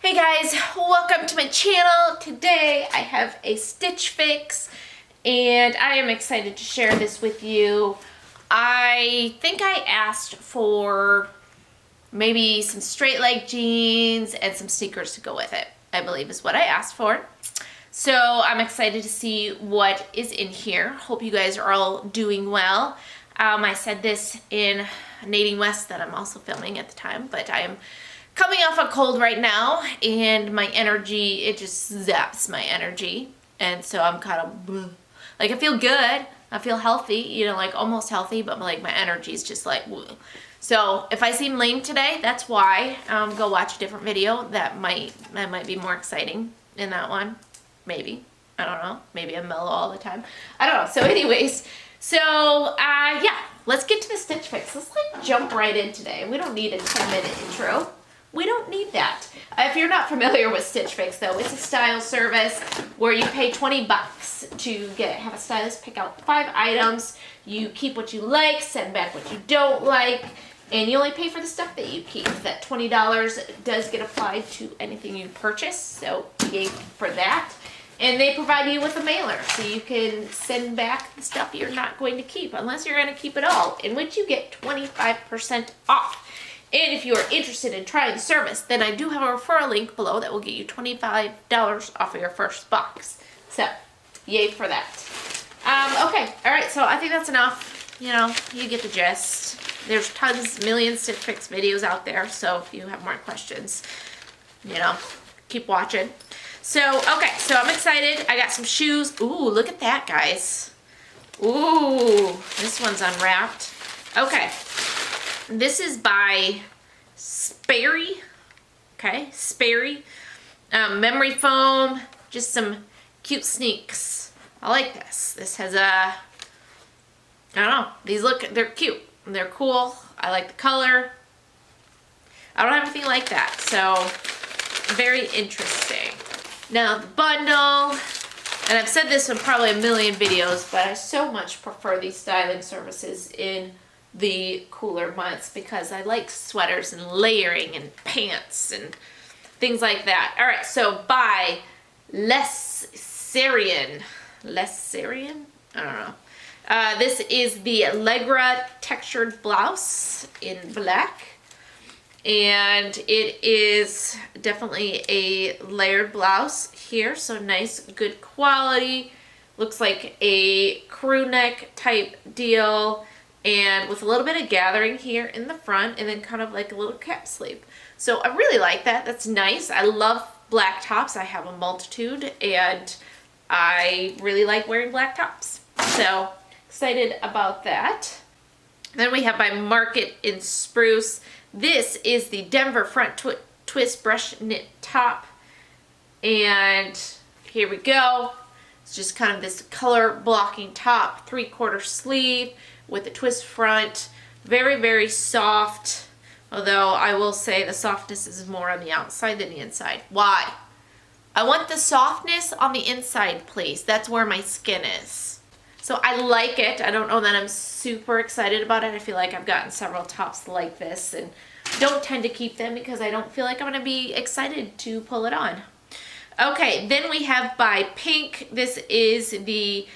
Hey guys, welcome to my channel. Today I have a stitch fix and I am excited to share this with you. I think I asked for maybe some straight leg jeans and some sneakers to go with it, I believe is what I asked for. So I'm excited to see what is in here. Hope you guys are all doing well. I said this in Nading West that I'm also filming at the time, but I am coming off a cold right now and my energy, it just zaps my energy. And so I'm kind of, like I feel good, I feel healthy, you know, like almost healthy, but like my energy is just like, so if I seem lame today, that's why. Go watch a different video. That might be more exciting in that one. Maybe. I don't know. Maybe I'm mellow all the time. I don't know. So anyways, so yeah, let's get to the stitch fix. Let's like jump right in today. We don't need a 10-minute intro. We don't need that. If you're not familiar with Stitch Fix though, it's a style service where you pay 20 bucks to have a stylist pick out 5 items. You keep what you like, send back what you don't like, and you only pay for the stuff that you keep. That $20 does get applied to anything you purchase, so yay for that. And they provide you with a mailer, so you can send back the stuff you're not going to keep, unless you're going to keep it all, in which you get 25% off. And if you are interested in trying the service, then I do have a referral link below that will get you $25 off of your first box. So, yay for that. Okay, alright, so I think that's enough. You know, you get the gist. There's tons, millions Stitch Fix videos out there, so if you have more questions, you know, keep watching. So, okay, so I'm excited. I got some shoes. Ooh, look at that, guys. Ooh, this one's unwrapped. Okay. This is by SPERRY, okay, SPERRY, memory foam, just some cute sneaks. I like this. This has a, I don't know, they're cute, they're cool. I like the color. I don't have anything like that, so very interesting. Now the bundle, and I've said this in probably a million videos, but I so much prefer these styling services in the cooler months because I like sweaters and layering and pants and things like that. All right, so by SEREIN. I don't know. This is the Allegra textured blouse in black, and it is definitely a layered blouse here, so nice, good quality. Looks like a crew neck type deal, and with a little bit of gathering here in the front, and then kind of like a little cap sleeve. So I really like that. That's nice. I love black tops. I have a multitude, and I really like wearing black tops. So excited about that. Then we have by Market in Spruce. This is the Denver front twist brush knit top, and here we go. It's just kind of this color blocking top, 3/4 sleeve with a twist front. Very, very soft, although I will say the softness is more on the outside than the inside. Why? I want the softness on the inside, please. That's where my skin is. So I like it. I don't know that I'm super excited about it. I feel like I've gotten several tops like this and don't tend to keep them because I don't feel like I'm going to be excited to pull it on. Okay, then we have by PINQUE. This is the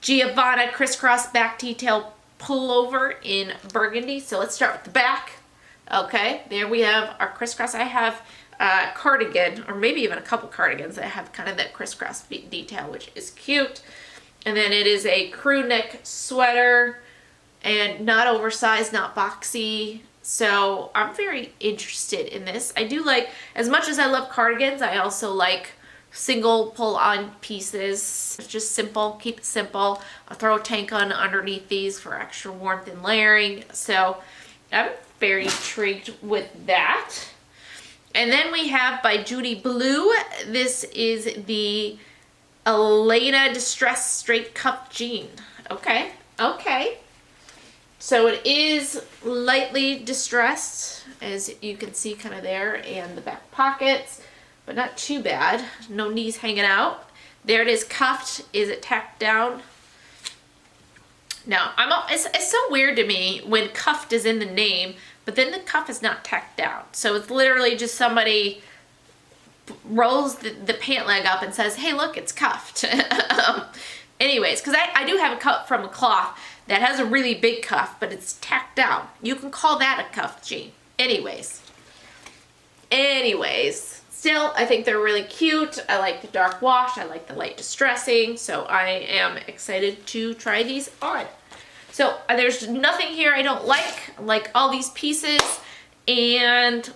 Giavanna Criss-Cross back detail pullover in burgundy. So let's start with the back. Okay, there we have our crisscross. I have a cardigan, or maybe even a couple cardigans that have kind of that crisscross detail, which is cute. And then it is a crew neck sweater, and not oversized, not boxy. So I'm very interested in this. I do like, as much as I love cardigans, I also like single pull-on pieces. It's just simple, keep it simple. I'll throw a tank on underneath these for extra warmth and layering. So I'm very intrigued with that. And then we have by JUDY Blue. This is the Elliana Distressed Straight Cuff Jean. Okay, okay. So it is lightly distressed, as you can see kind of there, and the back pockets, but not too bad. No knees hanging out. There it is cuffed. Is it tacked down? No, it's so weird to me when cuffed is in the name, but then the cuff is not tacked down. So it's literally just somebody rolls the pant leg up and says, hey, look, it's cuffed. Anyways, because I do have a cuff from a cloth that has a really big cuff, but it's tacked down. You can call that a cuffed jean. Anyways, still, I think they're really cute. I like the dark wash. I like the light distressing. So I am excited to try these on. So there's nothing here I don't like. I like all these pieces, and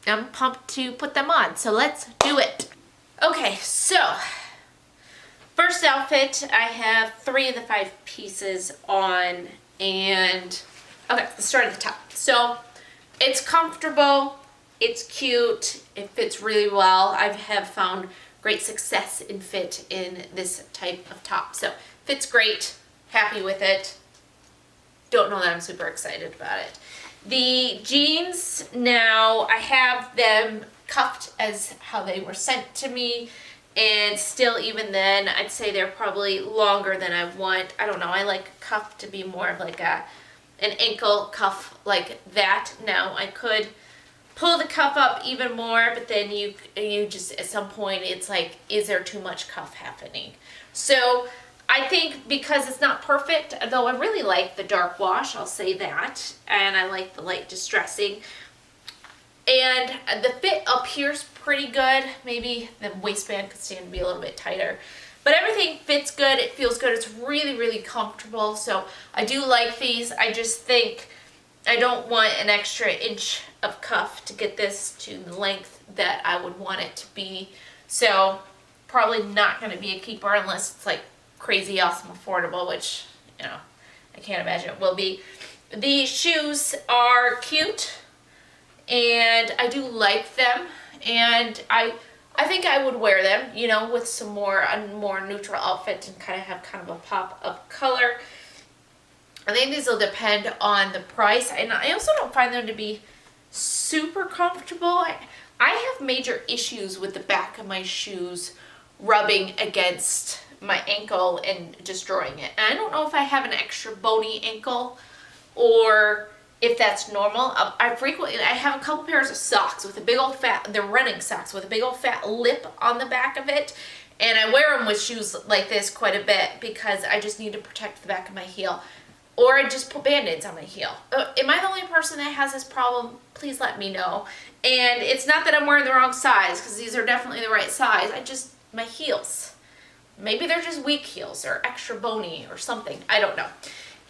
I'm pumped to put them on. So let's do it. Okay, so first outfit, I have 3 of the 5 pieces on, and okay, let's start at the top. So it's comfortable, it's cute, it fits really well. I have found great success in fit in this type of top. So fits great, happy with it. Don't know that I'm super excited about it. The jeans, now I have them cuffed as how they were sent to me, and still even then I'd say they're probably longer than I want. I don't know, I like cuff to be more of like an ankle cuff like that. Now I could pull the cuff up even more, but then you just at some point it's like, is there too much cuff happening? So I think because it's not perfect, though I really like the dark wash, I'll say that, and I like the light distressing. And the fit up here is pretty good. Maybe the waistband could stand to be a little bit tighter. But everything fits good, it feels good, it's really, really comfortable. So I do like these. I just think I don't want an extra inch of cuff to get this to the length that I would want it to be. So probably not going to be a keeper unless it's like crazy awesome affordable, which, you know, I can't imagine it will be. The shoes are cute, and I do like them, and I think I would wear them, you know, with some a more neutral outfit and kind of have kind of a pop of color. I think these will depend on the price, and I also don't find them to be super comfortable. I have major issues with the back of my shoes rubbing against my ankle and destroying it. And I don't know if I have an extra bony ankle or if that's normal. I have a couple pairs of socks with a big old fat, they're running socks with a big old fat lip on the back of it. And I wear them with shoes like this quite a bit because I just need to protect the back of my heel. Or I just put band-aids on my heel. Am I the only person that has this problem? Please let me know. And it's not that I'm wearing the wrong size, because these are definitely the right size. My heels. Maybe they're just weak heels or extra bony or something. I don't know.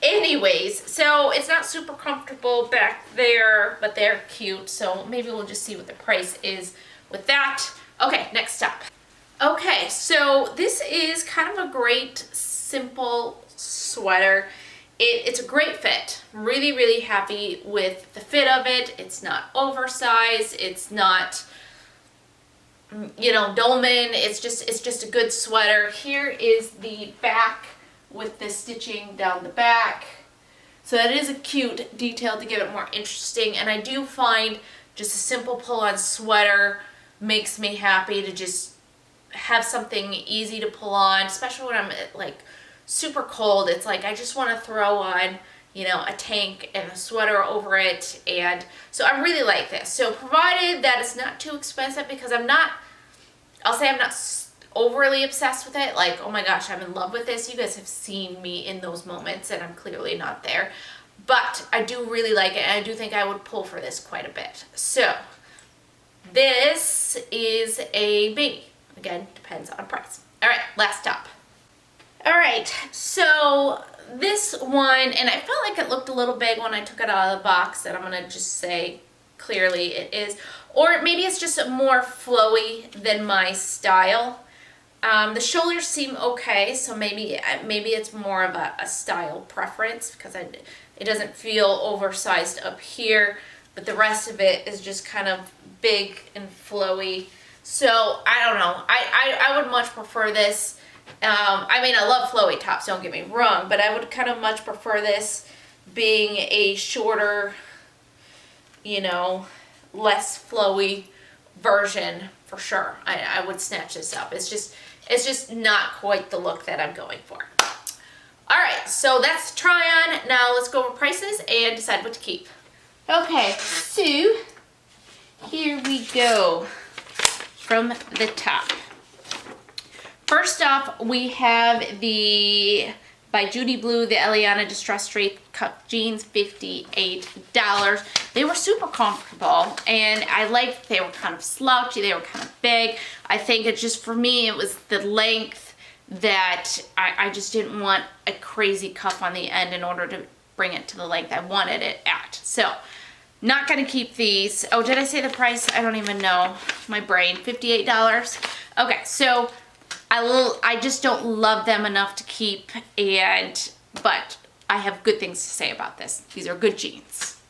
Anyways, so it's not super comfortable back there, but they're cute. So maybe we'll just see what the price is with that. Okay, next up. Okay, so this is kind of a great, simple sweater. It's a great fit. Really, really happy with the fit of it. It's not oversized. It's not, you know, dolman. It's just a good sweater. Here is the back with the stitching down the back. So that is a cute detail to give it more interesting. And I do find just a simple pull-on sweater makes me happy to just have something easy to pull on, especially when I'm like super cold. It's like I just want to throw on, you know, a tank and a sweater over it. And so I really like this. So provided that it's not too expensive, because I'll say I'm not overly obsessed with it. Like, oh my gosh, I'm in love with this. You guys have seen me in those moments, and I'm clearly not there. But I do really like it, and I do think I would pull for this quite a bit. So this is a baby. Again, depends on price. All right, last top. All right, so this one, and I felt like it looked a little big when I took it out of the box, and I'm gonna just say clearly it is. Or maybe it's just more flowy than my style. The shoulders seem okay, so maybe it's more of a style preference, because it doesn't feel oversized up here, but the rest of it is just kind of big and flowy. So I don't know. I would much prefer this. I mean, I love flowy tops, don't get me wrong, but I would kind of much prefer this being a shorter, you know, less flowy version for sure. I would snatch this up. It's just not quite the look that I'm going for. All right, so that's try on. Now let's go over prices and decide what to keep. Okay, so here we go. from the top. First off, we have the by Judy Blue, the Elliana Distress Straight Cut Jeans, $58. They were super comfortable, and I liked, they were kind of slouchy, they were kind of big. I think it just, for me, it was the length that I just didn't want a crazy cuff on the end in order to bring it to the length I wanted it at. So, not gonna keep these. Oh, did I say the price? I don't even know. My brain, $58. Okay, so I just don't love them enough to keep, but I have good things to say about this. These are good jeans.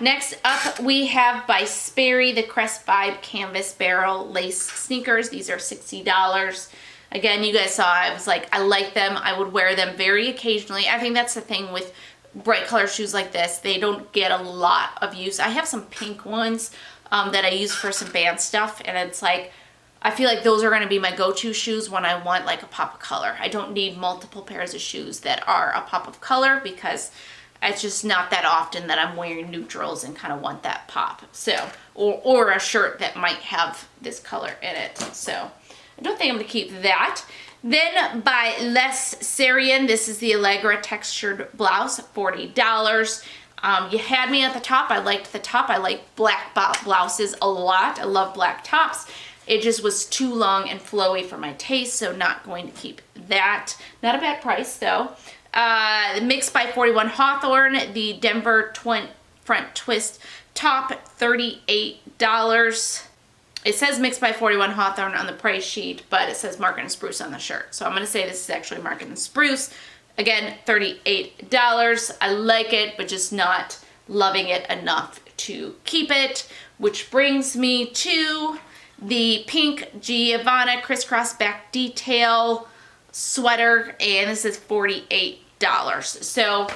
Next up, we have by SPERRY, the Crest Vibe Canvas Barrel Lace Sneakers. These are $60. Again, you guys saw, I was like, I like them. I would wear them very occasionally. I think that's the thing with bright color shoes like this. They don't get a lot of use. I have some pink ones that I use for some band stuff, and it's like, I feel like those are going to be my go-to shoes when I want like a pop of color. I don't need multiple pairs of shoes that are a pop of color because it's just not that often that I'm wearing neutrals and kind of want that pop. So, or a shirt that might have this color in it. So, I don't think I'm going to keep that. Then by SEREIN, this is the Allegra textured blouse, $40. You had me at the top. I liked the top. I like black blouses a lot. I love black tops. It just was too long and flowy for my taste, so not going to keep that. Not a bad price, though. The Mix by 41 Hawthorn, the Denver front twist top, $38. It says Mix by 41 Hawthorn on the price sheet, but it says Market and Spruce on the shirt. So I'm going to say this is actually Market and Spruce. Again, $38. I like it, but just not loving it enough to keep it. Which brings me to the pink Giavanna Criss-Cross back detail sweater, and this is $48. So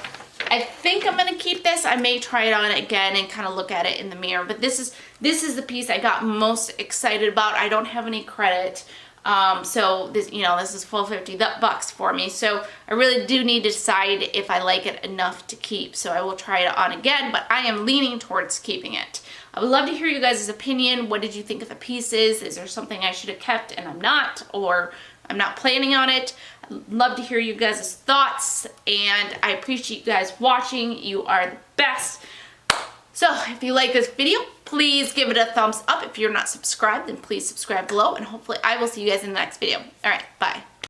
I think I'm gonna keep this. I may try it on again and kind of look at it in the mirror, but this is the piece I got most excited about. I don't have any credit, so this, you know, this is full $50 for me. So I really do need to decide if I like it enough to keep. So I will try it on again, but I am leaning towards keeping it. I would love to hear you guys' opinion. What did you think of the pieces? Is there something I should have kept and I'm not, or I'm not planning on it? I'd love to hear you guys' thoughts, and I appreciate you guys watching. You are the best. So if you like this video, please give it a thumbs up. If you're not subscribed, then please subscribe below, and hopefully I will see you guys in the next video. All right, bye.